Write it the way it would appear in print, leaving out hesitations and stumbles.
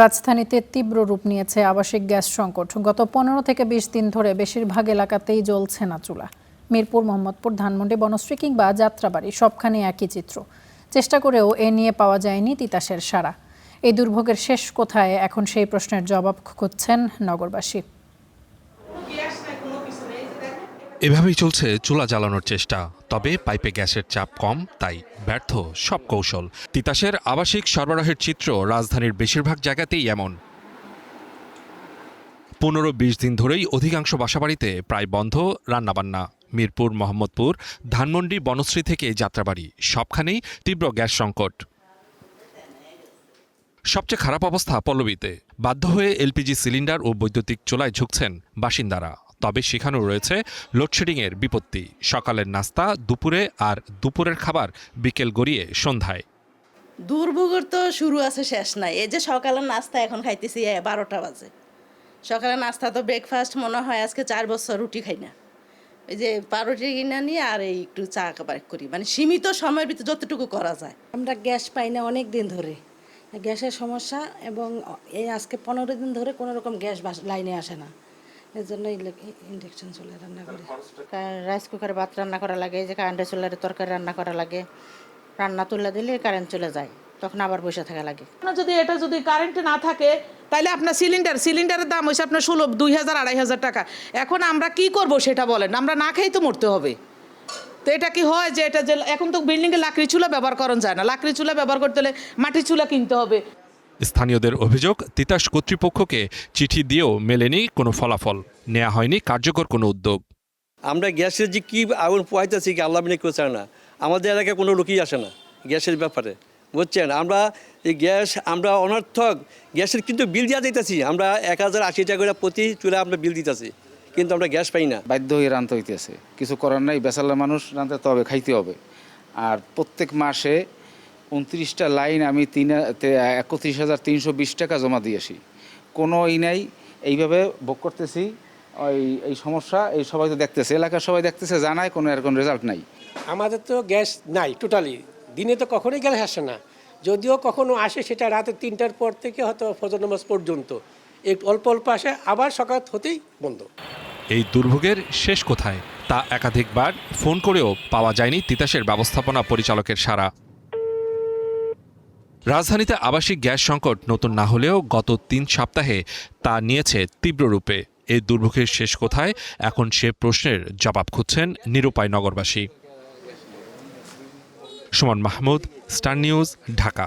রাজধানীতে তীব্র রূপ নিয়েছে আবাসিক গ্যাস সংকট। গত 15 থেকে 20 দিন ধরে বেশিরভাগ এলাকাতেই জ্বলছে না চুলা। মিরপুর, মোহাম্মদপুর, ধানমন্ডি, বনশ্রী কিংবা যাত্রাবাড়ি সবখানে একই চিত্র। চেষ্টা করেও এ নিয়ে পাওয়া যায়নি তিতাসের সাড়া। এই দুর্ভোগের শেষ কোথায়, এখন সেই প্রশ্নের জবাব খুঁজছেন নগরবাসী। এভাবেই চলছে চুলা জ্বালানোর চেষ্টা, তবে পাইপে গ্যাসের চাপ কম, তাই ব্যর্থ সব কৌশল। তিতাসের আবাসিক সরবরাহের চিত্র রাজধানীর বেশিরভাগ জায়গাতেই এমন। 15-20 দিন ধরেই অধিকাংশ বাসাবাড়িতে প্রায় বন্ধ রান্নাবান্না। মিরপুর, মোহাম্মদপুর, ধানমন্ডি, বনশ্রী থেকে যাত্রাবাড়ি সবখানেই তীব্র গ্যাস সংকট। সবচেয়ে খারাপ অবস্থা পল্লবীতে। বাধ্য হয়ে এলপিজি সিলিন্ডার ও বৈদ্যুতিক চুলায় ঝুঁকছেন বাসিন্দারা। তবে সেখানেও রয়েছে লোডশেডিংয়ের বিপত্তি। সকালের নাস্তা দুপুরে, আর দুপুরের খাবার বিকেল গড়িয়ে সন্ধ্যায়। দুর্ভোগের তো শুরু আছে শেষ নাই। এই যে সকালের নাস্তা এখন খাইতেছি 12টা বাজে। সকালের নাস্তা তো ব্রেকফাস্ট মনে হয় আজকে 4 বছর রুটি খাই না। এই যে পাউরুটি কিনা নিয়ে আর এই একটু চা খাবার করি, মানে সীমিত সময়ের ভিতরে যতটুকু করা যায়। আমরা গ্যাস পাই না অনেক দিন ধরে, গ্যাসের সমস্যা, এবং এই আজকে 15 দিন ধরে কোনো রকম গ্যাস লাইনে আসে না। এর জন্য ইন্ডাকশন চুলায় রান্না করি। রাইস কুকারে ভাত রান্না করা লাগে, যে কারেন্টের চুলারে তরকারি রান্না করা লাগে। রান্না তুলে দিলে কারেন্ট চলে যায়, তখন আবার বসে থাকা লাগে। যদি কারেন্ট না থাকে তাহলে আপনার সিলিন্ডারের দাম হয়েছে আপনার 2000-2500 টাকা। এখন আমরা কি করব সেটা বলেন, আমরা না খেয়েই তো মরতে হবে। তো এটা কি হয় যে এখন তো বিল্ডিংয়ে লাকড়ি চুলা ব্যবহার করা যায় না। লাকড়ি চুলা ব্যবহার করতে হলে মাটির চুলা কিনতে হবে। স্থানীয়দের অভিযোগ, তিতাস কর্তৃপক্ষকে চিঠি দিয়েও মেলেনি কোনো ফলাফল, নেওয়া হয়নি কার্যকর কোনো উদ্যোগ। আমরা গ্যাসের যে কি আগুন পোয়াইতেছি কি আল্লাহ বিনে কেউ চায় না। আমাদের এলাকায় কোনো লোকই আসে না গ্যাসের ব্যাপারে, বুঝছেন। আমরা এই গ্যাস আমরা অনর্থক গ্যাসের কিন্তু বিল দেওয়া দিতেছি। আমরা 1080 টাকা করে প্রতি চুলা আমরা বিল দিতেছি, কিন্তু আমরা গ্যাস পাই না। বাধ্য হয়ে রানতে হইতেছে, কিছু করার নাই। বেসালা মানুষ রানতে তো হবে, খাইতে হবে। আর প্রত্যেক মাসে 29টা লাইন আমি 31,320 টাকা জমা দিয়েছি। কোনো নাই, এইভাবে ভোগ করতেছি। এই সমস্যা এই সবাই তো দেখতেছে, এলাকার সবাই দেখতেছে, জানায় কোনো এর কোনো রেজাল্ট নাই। আমাদের তো গ্যাস নাই টোটালি। দিনে তো কখনোই গ্যাস আসে না, যদিও কখনো আসে সেটা রাতে 3টার পর থেকে হয়তো ফজর নামাজ পর্যন্ত একটু অল্প অল্প আসে, আবার সকাল হতেই বন্ধ। এই দুর্ভোগের শেষ কোথায় তা একাধিকবার ফোন করেও পাওয়া যায়নি তিতাসের ব্যবস্থাপনা পরিচালকের সাড়া। রাজধানীতে আবাসিক গ্যাস সংকট নতুন না হলেও গত 3 সপ্তাহে তা নিয়েছে তীব্র রূপে। এই দুর্ভোগের শেষ কোথায়, এখন সে প্রশ্নের জবাব খুঁজছেন নিরুপায় নগরবাসী। Suman Mahmud, star news, Dhaka.